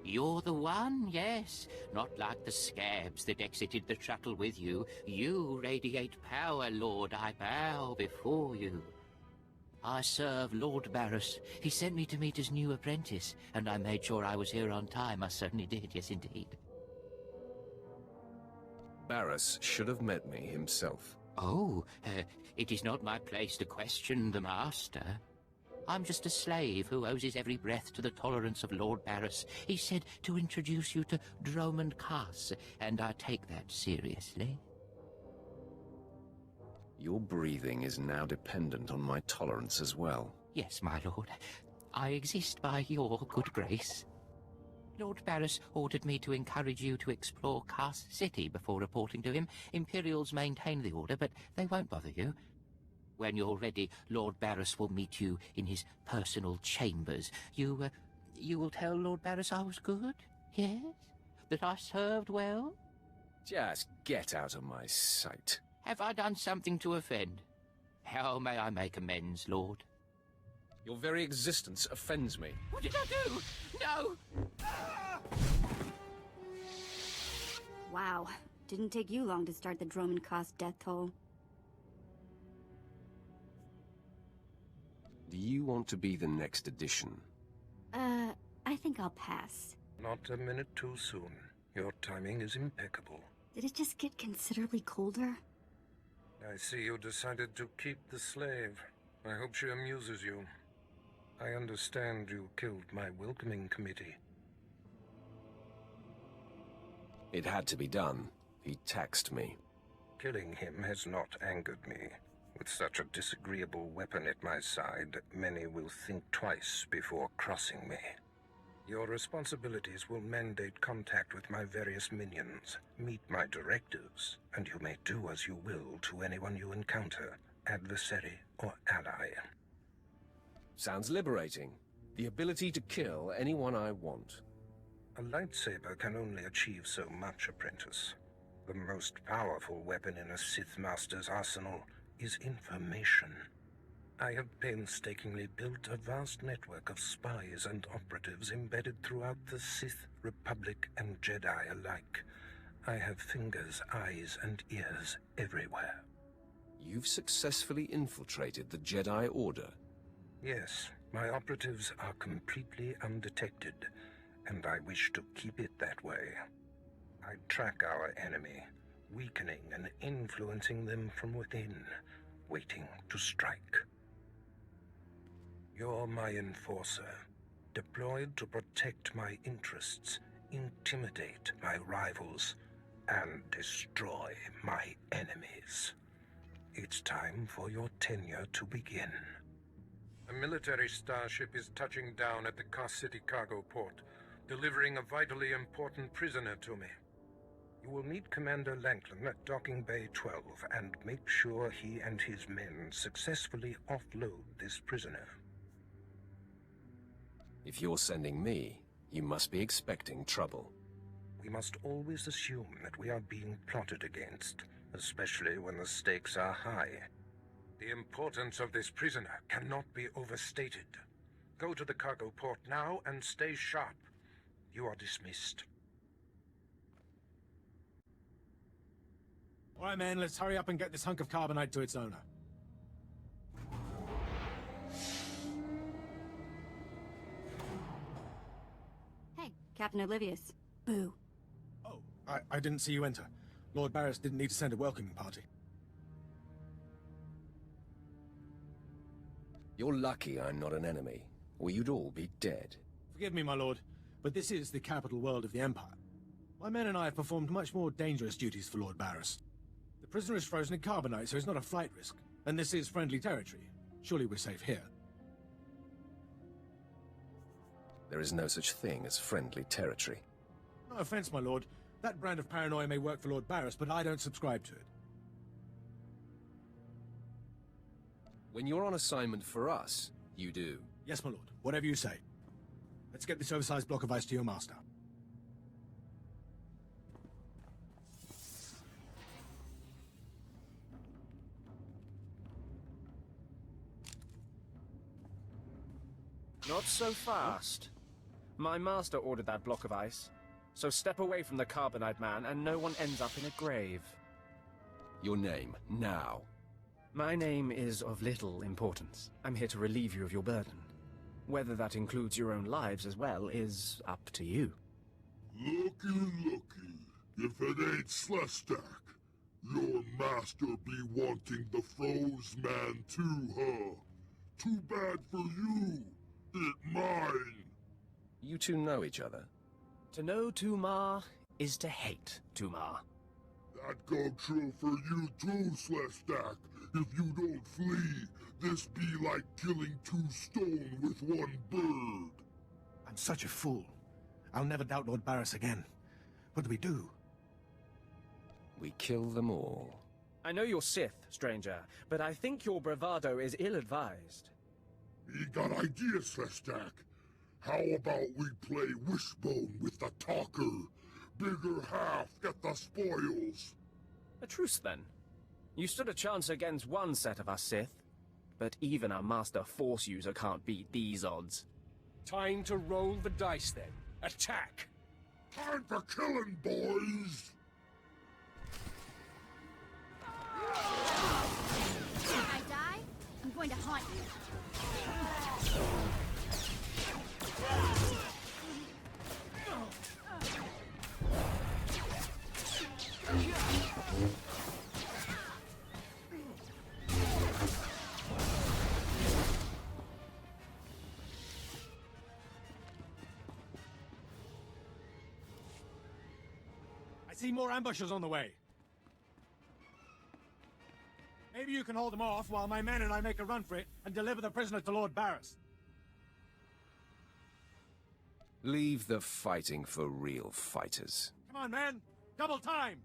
You're the one, yes. Not like the scabs that exited the shuttle with you. You radiate power, Lord. I bow before you. I serve Lord Barris. He sent me to meet his new apprentice, and I made sure I was here on time. I certainly did, yes indeed. Barris should have met me himself. Oh, it is not my place to question the master. I'm just a slave who owes his every breath to the tolerance of Lord Barris. He said to introduce you to Dromund Kaas, and I take that seriously. Your breathing is now dependent on my tolerance as well. Yes, my lord. I exist by your good grace. Lord Barris ordered me to encourage you to explore Kaas City before reporting to him. Imperials maintain the order, but they won't bother you. When you're ready, Lord Barris will meet you in his personal chambers. You will tell Lord Barris I was good? Yes? That I served well? Just get out of my sight. Have I done something to offend? How may I make amends, Lord? Your very existence offends me. What did I do? No! Wow. Didn't take you long to start the Dromund Kaas death toll. Do you want to be the next edition? I think I'll pass. Not a minute too soon. Your timing is impeccable. Did it just get considerably colder? I see you decided to keep the slave. I hope she amuses you. I understand you killed my welcoming committee. It had to be done. He taxed me. Killing him has not angered me. With such a disagreeable weapon at my side, many will think twice before crossing me. Your responsibilities will mandate contact with my various minions, meet my directives, and you may do as you will to anyone you encounter, adversary or ally. Sounds liberating. The ability to kill anyone I want. A lightsaber can only achieve so much, apprentice. The most powerful weapon in a Sith Master's arsenal is information. I have painstakingly built a vast network of spies and operatives embedded throughout the Sith, Republic, and Jedi alike. I have fingers, eyes, and ears everywhere. You've successfully infiltrated the Jedi Order. Yes, my operatives are completely undetected, and I wish to keep it that way. I track our enemy, weakening and influencing them from within, waiting to strike. You're my enforcer, deployed to protect my interests, intimidate my rivals, and destroy my enemies. It's time for your tenure to begin. A military starship is touching down at the Kaas City cargo port, delivering a vitally important prisoner to me. You will meet Commander Lanklin at Docking Bay 12 and make sure he and his men successfully offload this prisoner. If you're sending me, you must be expecting trouble. We must always assume that we are being plotted against, especially when the stakes are high. The importance of this prisoner cannot be overstated. Go to the cargo port now and stay sharp. You are dismissed. All right, man, let's hurry up and get this hunk of carbonite to its owner. Hey, Captain Oblivious. Boo. Oh, I didn't see you enter. Lord Barris didn't need to send a welcoming party. You're lucky I'm not an enemy, or you'd all be dead. Forgive me, my lord, but this is the capital world of the Empire. My men and I have performed much more dangerous duties for Lord Barris. The prisoner is frozen in carbonite, so it's not a flight risk. And this is friendly territory. Surely we're safe here. There is no such thing as friendly territory. No offense, my lord. That brand of paranoia may work for Lord Barris, but I don't subscribe to it. When you're on assignment for us, you do. Yes, my lord. Whatever you say. Let's get this oversized block of ice to your master. Not so fast. My master ordered that block of ice. So step away from the Carbonite man and no one ends up in a grave. Your name, now. My name is of little importance. I'm here to relieve you of your burden. Whether that includes your own lives as well is up to you. Looky. If it ain't SWTOR, your master be wanting the froze man too, huh? Too bad for you. It mine. You two know each other? To know Tumar is to hate Tumar. That go true for you too, SWTOR. If you don't flee, this be like killing 2 stone with 1 bird. I'm such a fool. I'll never doubt Lord Barris again. What do we do? We kill them all. I know you're Sith, stranger, but I think your bravado is ill-advised. We got ideas, SWTOR. How about we play wishbone with the talker? Bigger half get the spoils. A truce, then. You stood a chance against one set of us Sith, but even a master Force user can't beat these odds. Time to roll the dice, then. Attack! Time for killing, boys! If I die, I'm going to haunt you. I see more ambushes on the way. Maybe you can hold them off while my men and I make a run for it and deliver the prisoner to Lord Barris. Leave the fighting for real fighters. Come on, man! Double time!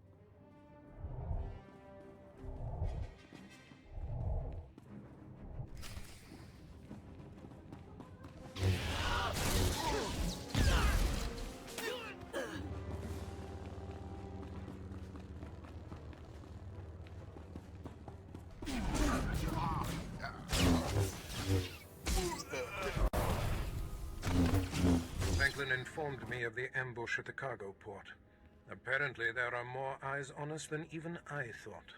Franklin informed me of the ambush at the cargo port. Apparently there are more eyes on us than even I thought.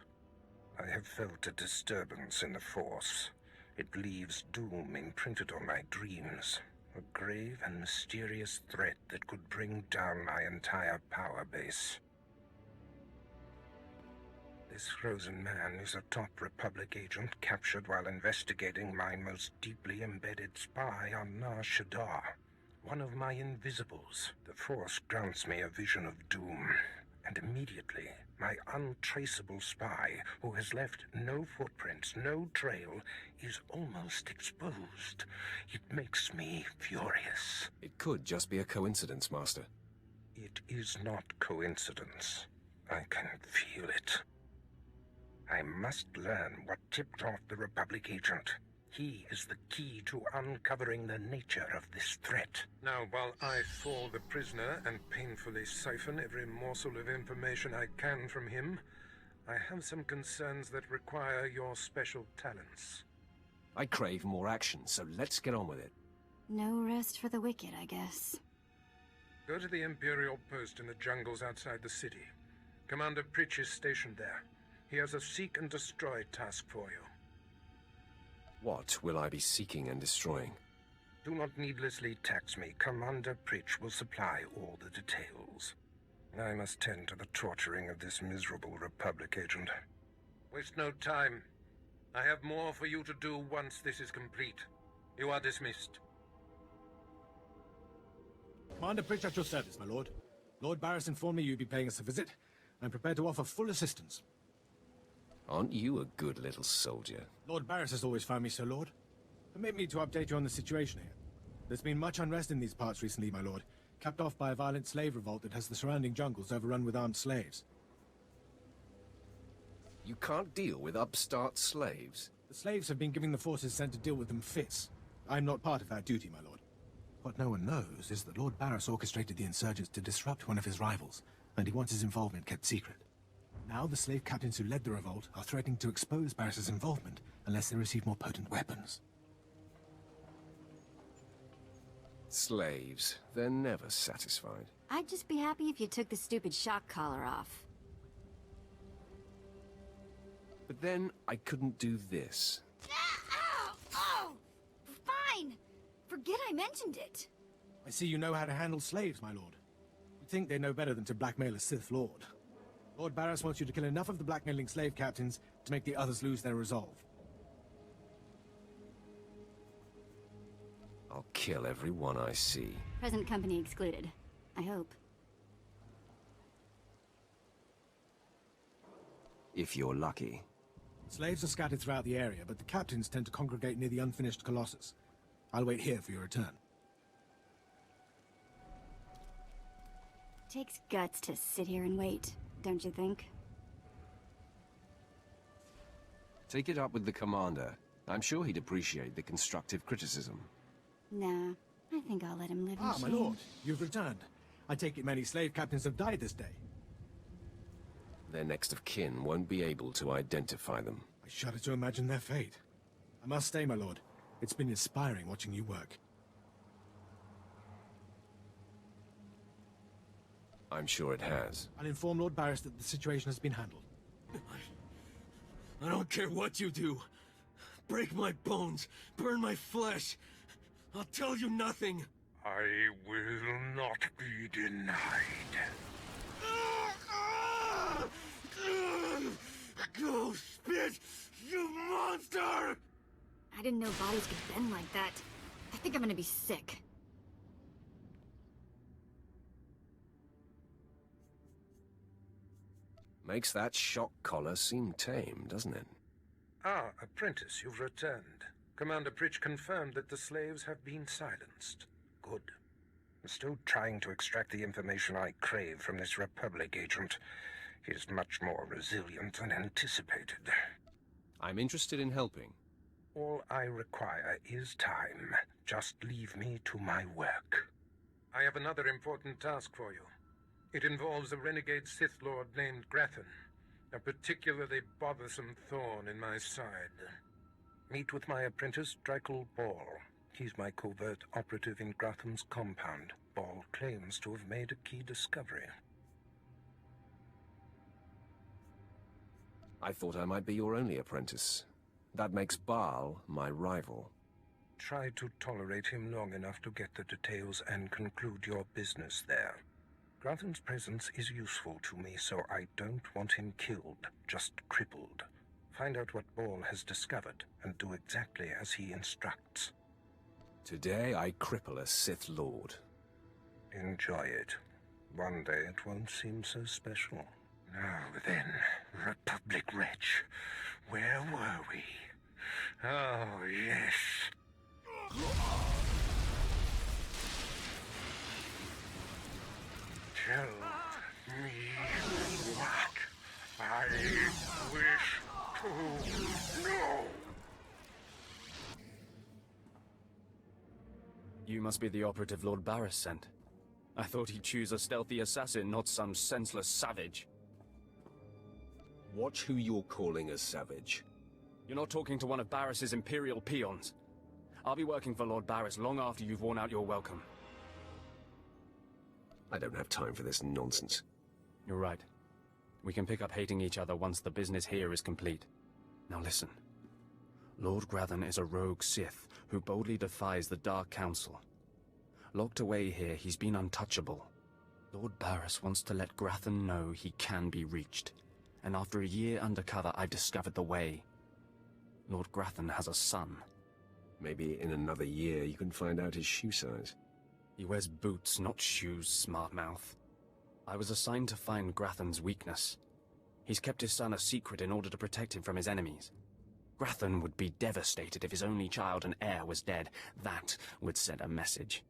I have felt a disturbance in the Force. It leaves doom imprinted on my dreams. A grave and mysterious threat that could bring down my entire power base. This frozen man is a top Republic agent captured while investigating my most deeply embedded spy on Nar Shaddaa. One of my invisibles. The Force grants me a vision of doom. And immediately, my untraceable spy, who has left no footprints, no trail, is almost exposed. It makes me furious. It could just be a coincidence, Master. It is not coincidence. I can feel it. I must learn what tipped off the Republic agent. He is the key to uncovering the nature of this threat. Now, while I thaw the prisoner and painfully siphon every morsel of information I can from him, I have some concerns that require your special talents. I crave more action, so let's get on with it. No rest for the wicked, I guess. Go to the Imperial post in the jungles outside the city. Commander Pritch is stationed there. He has a seek and destroy task for you. What will I be seeking and destroying? Do not needlessly tax me. Commander Pritch will supply all the details. I must tend to the torturing of this miserable Republic agent. Waste no time. I have more for you to do once this is complete. You are dismissed. Commander Pritch at your service, my lord. Lord Barris informed me you'd be paying us a visit. I'm prepared to offer full assistance. Aren't you a good little soldier? Lord Barris has always found me so, Lord. Permit me to update you on the situation here. There's been much unrest in these parts recently, my lord, capped off by a violent slave revolt that has the surrounding jungles overrun with armed slaves. You can't deal with upstart slaves? The slaves have been giving the forces sent to deal with them fits. I'm not part of that duty, my lord. What no one knows is that Lord Barris orchestrated the insurgents to disrupt one of his rivals, and he wants his involvement kept secret. Now the slave captains who led the revolt are threatening to expose Barris's involvement unless they receive more potent weapons. Slaves. They're never satisfied. I'd just be happy if you took the stupid shock collar off. But then I couldn't do this. Ow! Oh! Fine! Forget I mentioned it. I see you know how to handle slaves, my lord. You'd think they know better than to blackmail a Sith Lord. Lord Barris wants you to kill enough of the blackmailing slave captains to make the others lose their resolve. I'll kill every one I see. Present company excluded. I hope. If you're lucky. Slaves are scattered throughout the area, but the captains tend to congregate near the unfinished Colossus. I'll wait here for your return. Takes guts to sit here and wait, don't you think? Take it up with the commander. I'm sure he'd appreciate the constructive criticism. Nah, I think I'll let him live in Ah, my shame. lord, you've returned. I take it many slave captains have died this day. Their next of kin won't be able to identify them. I shudder to imagine their fate. I must stay, my lord. It's been inspiring watching you work. I'm sure it has. I'll inform Lord Barris that the situation has been handled. I don't care what you do. Break my bones, burn my flesh. I'll tell you nothing. I will not be denied. Go spit, you monster! I didn't know bodies could bend like that. I think I'm gonna be sick. Makes that shock collar seem tame, doesn't it? Ah, apprentice, you've returned. Commander Pritch confirmed that the slaves have been silenced. Good. I'm still trying to extract the information I crave from this Republic agent. He's much more resilient than anticipated. I'm interested in helping. All I require is time. Just leave me to my work. I have another important task for you. It involves a renegade Sith Lord named Grathan, a particularly bothersome thorn in my side. Meet with my apprentice, Drykel Ball. He's my covert operative in Grathan's compound. Ball claims to have made a key discovery. I thought I might be your only apprentice. That makes Baal my rival. Try to tolerate him long enough to get the details and conclude your business there. Grathan's presence is useful to me, so I don't want him killed, just crippled. Find out what Ball has discovered, and do exactly as he instructs. Today I cripple a Sith Lord. Enjoy it. One day it won't seem so special. Now then, Republic wretch, where were we? Oh, yes. Tell me what I wish to know. You must be the operative Lord Barris sent. I thought he'd choose a stealthy assassin, not some senseless savage. Watch who you're calling a savage. You're not talking to one of Barris's Imperial peons. I'll be working for Lord Barris long after you've worn out your welcome. I don't have time for this nonsense. You're right. We can pick up hating each other once the business here is complete. Now listen. Lord Grathan is a rogue Sith who boldly defies the Dark Council. Locked away here, he's been untouchable. Lord Barris wants to let Grathan know he can be reached. And after a year undercover, I've discovered the way. Lord Grathan has a son. Maybe in another year you can find out his shoe size. He wears boots, not shoes, smart mouth. I was assigned to find Grathan's weakness. He's kept his son a secret in order to protect him from his enemies. Grathan would be devastated if his only child and heir was dead. That would send a message.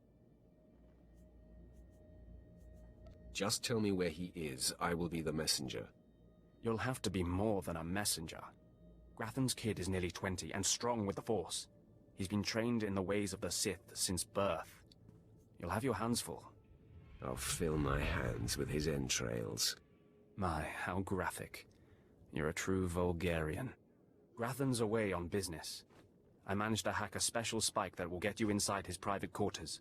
Just tell me where he is. I will be the messenger. You'll have to be more than a messenger. Grathan's kid is nearly 20 and strong with the Force. He's been trained in the ways of the Sith since birth. You'll have your hands full. I'll fill my hands with his entrails. My, how graphic. You're a true Vulgarian. Grathan's away on business. I managed to hack a special spike that will get you inside his private quarters.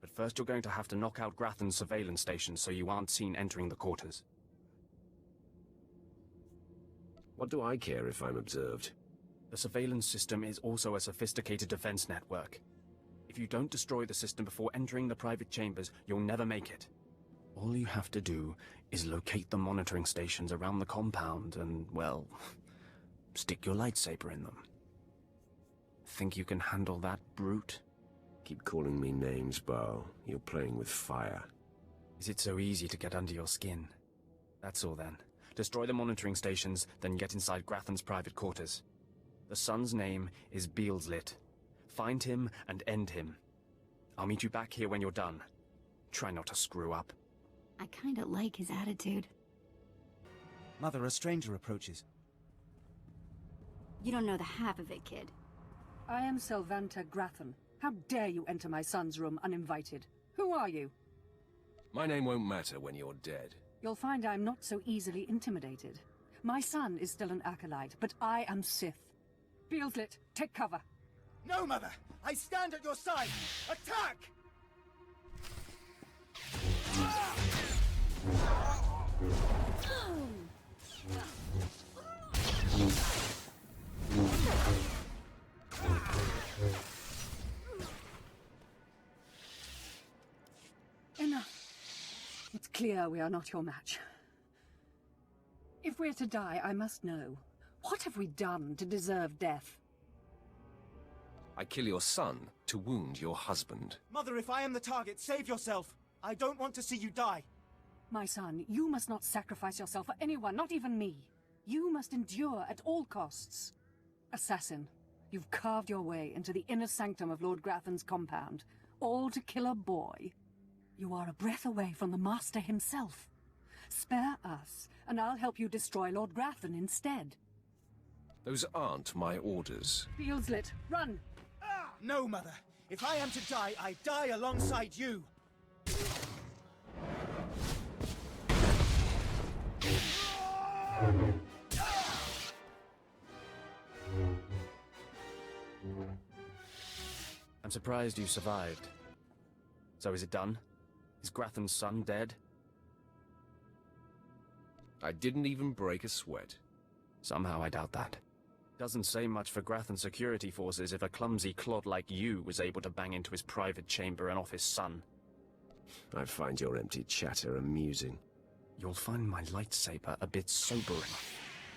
But first you're going to have to knock out Grathan's surveillance station so you aren't seen entering the quarters. What do I care if I'm observed? The surveillance system is also a sophisticated defense network. If you don't destroy the system before entering the private chambers, you'll never make it. All you have to do is locate the monitoring stations around the compound and, well, stick your lightsaber in them. Think you can handle that, brute? Keep calling me names, Bao. You're playing with fire. Is it so easy to get under your skin? That's all then. Destroy the monitoring stations, then get inside Grathan's private quarters. The son's name is Beelslit. Find him and end him. I'll meet you back here when you're done. Try not to screw up. I kinda like his attitude. Mother, a stranger approaches. You don't know the half of it, kid. I am Selvanta Grathan. How dare you enter my son's room uninvited? Who are you? My name won't matter when you're dead. You'll find I'm not so easily intimidated. My son is still an acolyte, but I am Sith. Beelslit, take cover. No, Mother! I stand at your side! Attack! Enough. It's clear we are not your match. If we're to die, I must know. What have we done to deserve death? I kill your son to wound your husband. Mother, if I am the target, save yourself! I don't want to see you die! My son, you must not sacrifice yourself for anyone, not even me. You must endure at all costs. Assassin, you've carved your way into the inner sanctum of Lord Grathan's compound, all to kill a boy. You are a breath away from the Master himself. Spare us, and I'll help you destroy Lord Grathan instead. Those aren't my orders. Beelslit, run! No, Mother. If I am to die, I die alongside you. I'm surprised you survived. So is it done? Is Grathan's son dead? I didn't even break a sweat. Somehow I doubt that. Doesn't say much for Grathan security forces if a clumsy clod like you was able to bang into his private chamber and off his son. I find your empty chatter amusing. You'll find my lightsaber a bit sobering.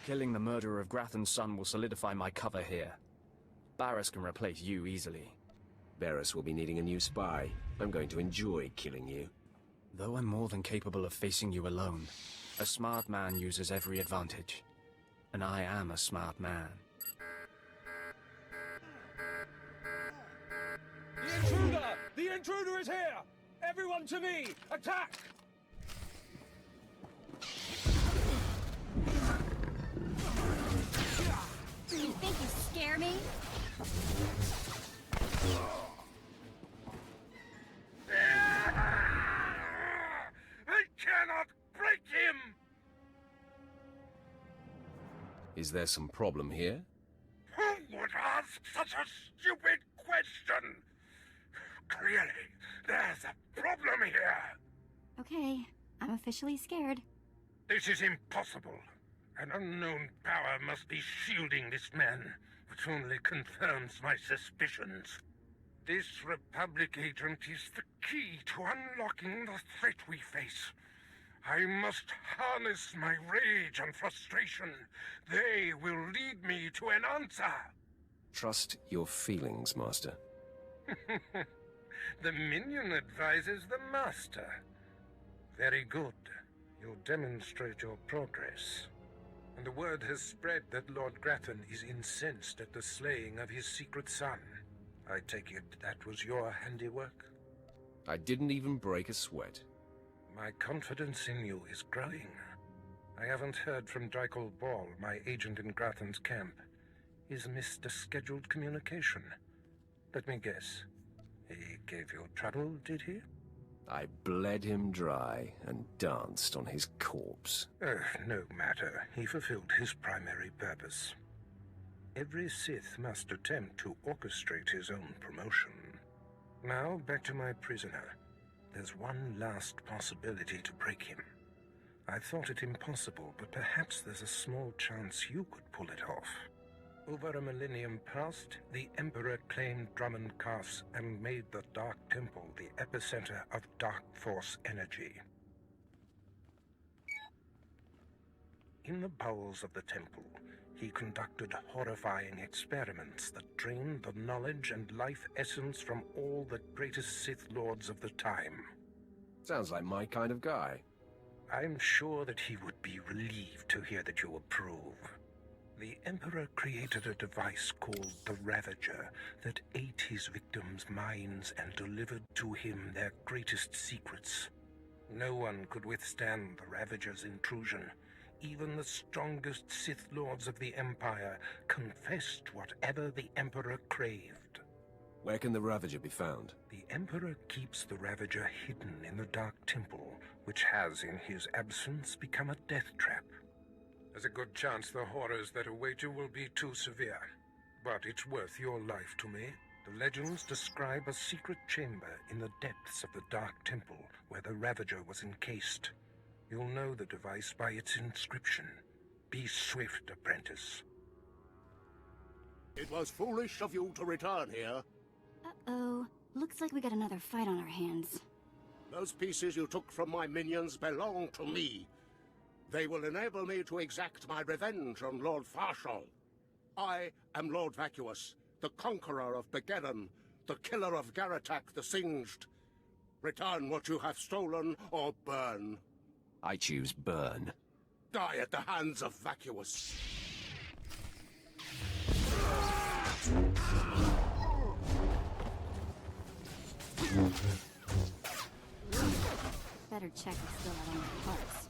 Killing the murderer of Grathan's son will solidify my cover here. Barris can replace you easily. Barris will be needing a new spy. I'm going to enjoy killing you. Though I'm more than capable of facing you alone, a smart man uses every advantage. And I am a smart man. The intruder! The intruder is here! Everyone to me! Attack! You think you scare me? I cannot break him! Is there some problem here? Who would ask such a stupid question? Clearly, there's a problem here. Okay, I'm officially scared. This is impossible. An unknown power must be shielding this man, which only confirms my suspicions. This Republic agent is the key to unlocking the threat we face. I must harness my rage and frustration. They will lead me to an answer. Trust your feelings, Master. The minion advises the Master. Very good. You'll demonstrate your progress. And the word has spread that Lord Grathan is incensed at the slaying of his secret son. I take it that was your handiwork? I didn't even break a sweat. My confidence in you is growing. I haven't heard from Drykel Ball, my agent in Grathan's camp. He's missed a scheduled communication. Let me guess. He gave you trouble, did he? I bled him dry and danced on his corpse. No matter. He fulfilled his primary purpose. Every Sith must attempt to orchestrate his own promotion. Now, back to my prisoner. There's one last possibility to break him. I thought it impossible, but perhaps there's a small chance you could pull it off. Over a millennium past, the Emperor claimed Dromund Kaas and made the Dark Temple the epicenter of Dark Force energy. In the bowels of the temple, he conducted horrifying experiments that drained the knowledge and life essence from all the greatest Sith Lords of the time. Sounds like my kind of guy. I'm sure that he would be relieved to hear that you approve. The Emperor created a device called the Ravager that ate his victims' minds and delivered to him their greatest secrets. No one could withstand the Ravager's intrusion. Even the strongest Sith Lords of the Empire confessed whatever the Emperor craved. Where can the Ravager be found? The Emperor keeps the Ravager hidden in the Dark Temple, which has, in his absence, become a death trap. There's a good chance the horrors that await you will be too severe, but it's worth your life to me. The legends describe a secret chamber in the depths of the Dark Temple where the Ravager was encased. You'll know the device by its inscription. Be swift, apprentice. It was foolish of you to return here. Uh-oh. Looks like we got another fight on our hands. Those pieces you took from my minions belong to me. They will enable me to exact my revenge on Lord Farshal. I am Lord Vacuous, the conqueror of Begeddon, the killer of Garatak the Singed. Return what you have stolen, or burn. I choose burn. Die at the hands of Vacuous. Better check if still have any parts.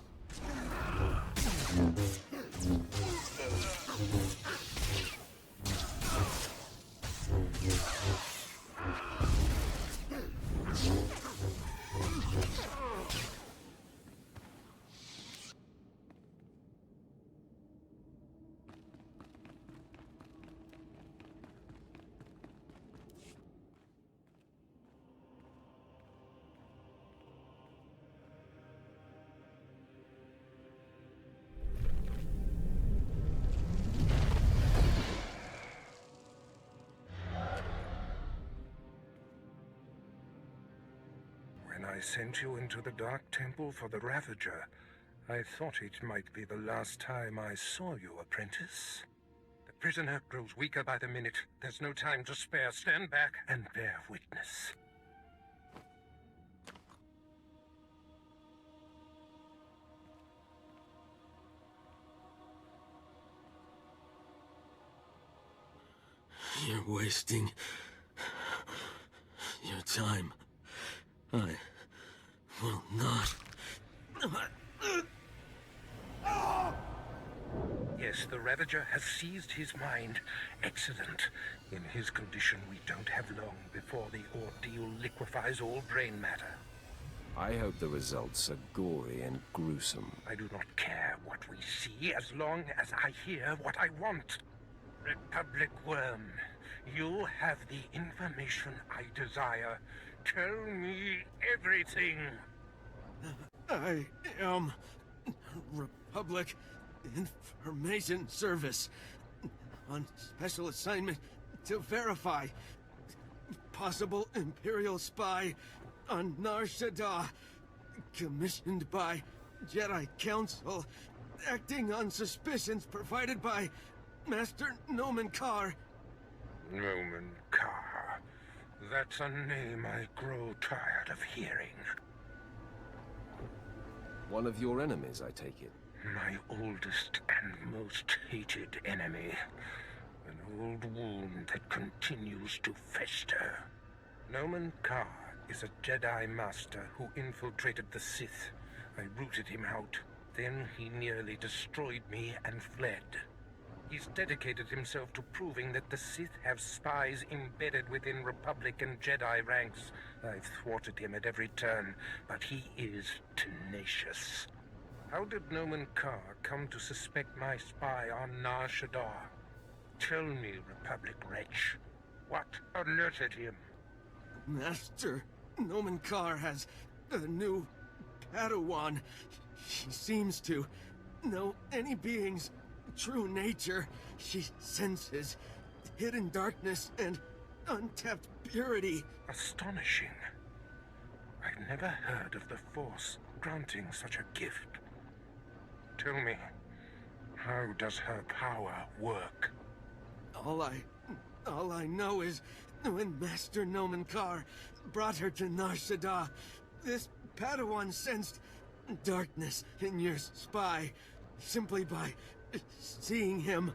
I sent you into the Dark Temple for the Ravager. I thought it might be the last time I saw you, apprentice. The prisoner grows weaker by the minute. There's no time to spare. Stand back and bear witness. You're wasting your time. I will not. Yes, the Ravager has seized his mind. Excellent. In his condition, we don't have long before the ordeal liquefies all brain matter. I hope the results are gory and gruesome. I do not care what we see as long as I hear what I want. Republic Worm, you have the information I desire. Tell me everything. I am Republic Information Service on special assignment to verify possible Imperial spy on Nar Shaddaa, commissioned by Jedi Council, acting on suspicions provided by Master Nomen Karr. Nomen Karr. That's a name I grow tired of hearing. One of your enemies, I take it? My oldest and most hated enemy. An old wound that continues to fester. Nomen Karr is a Jedi Master who infiltrated the Sith. I rooted him out. Then he nearly destroyed me and fled. He's dedicated himself to proving that the Sith have spies embedded within Republic and Jedi ranks. I've thwarted him at every turn, but he is tenacious. How did Nomen Karr come to suspect my spy on Nar Shaddaa? Tell me, Republic wretch, what alerted him? Master Nomen Karr has a new Padawan. She seems to know any being's true nature. She senses hidden darkness and untapped purity. Astonishing. I've never heard of the Force granting such a gift. Tell me, how does her power work? All I know is when Master Nomenkar brought her to Nar Shaddaa, this Padawan sensed darkness in your spy simply by seeing him.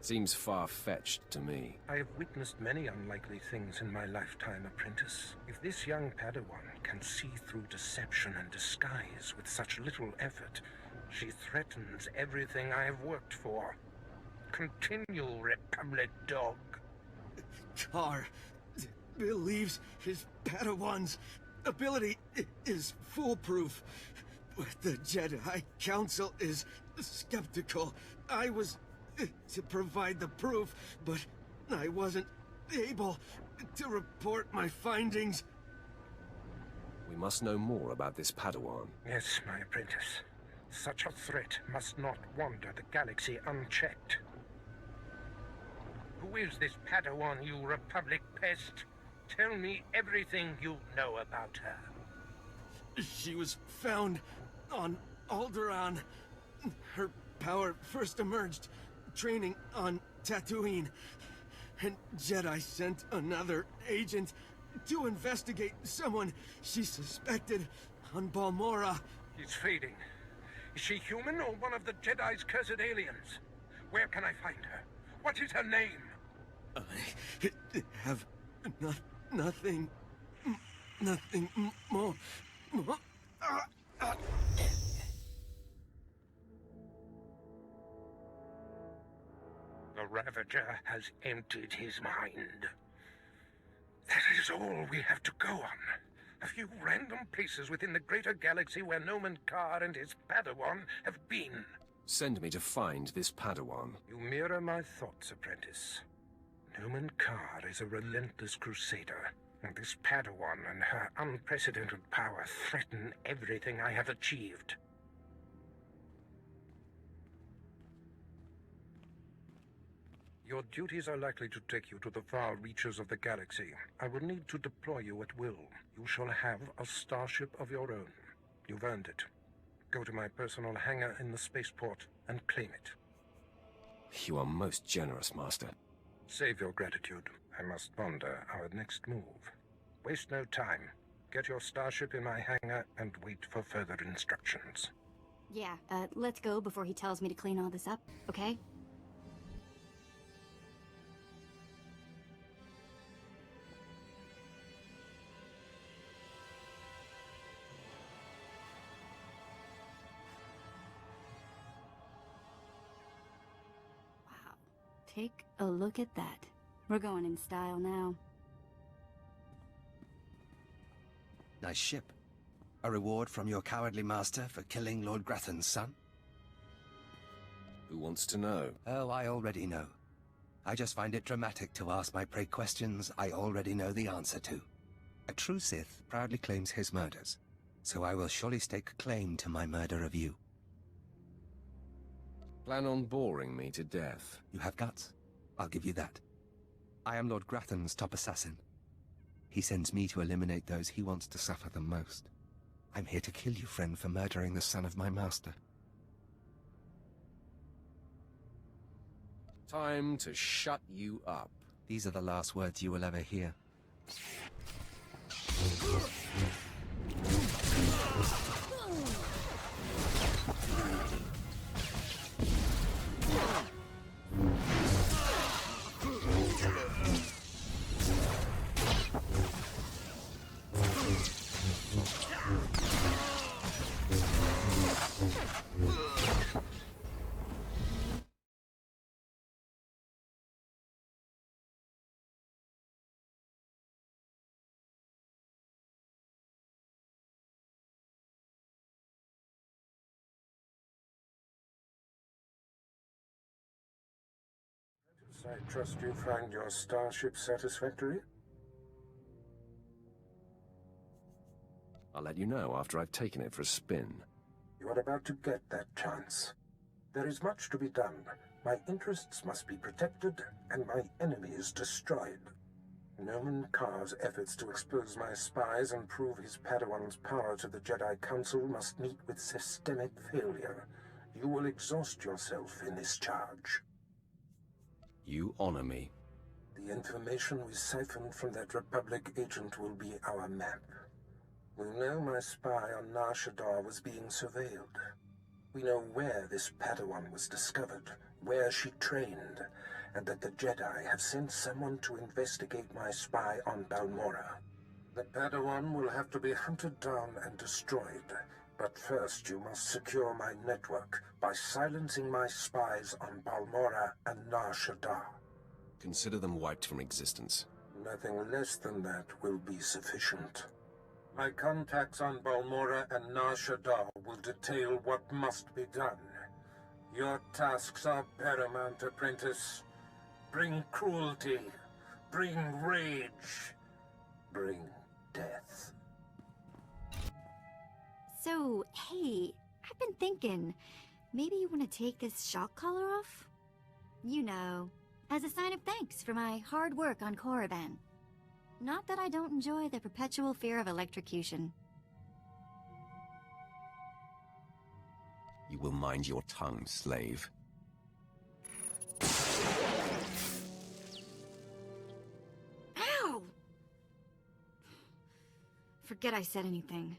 Seems far-fetched to me. I have witnessed many unlikely things in my lifetime, apprentice. If this young Padawan can see through deception and disguise with such little effort, she threatens everything I have worked for. Continue, Republic dog. Kaar believes his Padawan's ability is foolproof, but the Jedi Council is skeptical. I was to provide the proof, but I wasn't able to report my findings. We must know more about this Padawan. Yes, my apprentice. Such a threat must not wander the galaxy unchecked. Who is this Padawan, you Republic pest? Tell me everything you know about her. She was found on Alderaan. Her power first emerged training on Tatooine. And Jedi sent another agent to investigate someone she suspected on Balmorra. He's fading. Is she human or one of the Jedi's cursed aliens? Where can I find her? What is her name? I have nothing more. The Ravager has emptied his mind. That is all we have to go on. A few random places within the greater galaxy where Nomenkar and his Padawan have been. Send me to find this Padawan. You mirror my thoughts, apprentice. Nomenkar is a relentless crusader, and this Padawan and her unprecedented power threaten everything I have achieved. Your duties are likely to take you to the far reaches of the galaxy. I will need to deploy you at will. You shall have a starship of your own. You've earned it. Go to my personal hangar in the spaceport and claim it. You are most generous, Master. Save your gratitude. I must ponder our next move. Waste no time. Get your starship in my hangar and wait for further instructions. Yeah, let's go before he tells me to clean all this up, okay? Wow. Take a look at that. We're going in style now. Nice ship. A reward from your cowardly master for killing Lord Grathan's son? Who wants to know? Oh, I already know. I just find it dramatic to ask my prey questions I already know the answer to. A true Sith proudly claims his murders, so I will surely stake claim to my murder of you. Plan on boring me to death. You have guts. I'll give you that. I am Lord Grathan's top assassin. He sends me to eliminate those he wants to suffer the most. I'm here to kill you, friend, for murdering the son of my master. Time to shut you up. These are the last words you will ever hear. I trust you find your starship satisfactory? I'll let you know after I've taken it for a spin. You are about to get that chance. There is much to be done. My interests must be protected, and my enemies destroyed. Noman Kaas' efforts to expose my spies and prove his Padawan's power to the Jedi Council must meet with systemic failure. You will exhaust yourself in this charge. You honor me. The information we siphoned from that Republic agent will be our map. We know my spy on Nar Shaddaa was being surveilled. We know where this Padawan was discovered, where she trained, and that the Jedi have sent someone to investigate my spy on Balmorra. The Padawan will have to be hunted down and destroyed, but first you must secure my network by silencing my spies on Balmorra and Nar Shaddaa. Consider them wiped from existence. Nothing less than that will be sufficient. My contacts on Balmorra and Nar Shaddaa will detail what must be done. Your tasks are paramount, apprentice. Bring cruelty, bring rage, bring death. So, hey, I've been thinking, maybe you want to take this shock collar off? You know, as a sign of thanks for my hard work on Korriban. Not that I don't enjoy the perpetual fear of electrocution. You will mind your tongue, slave. Ow! Forget I said anything.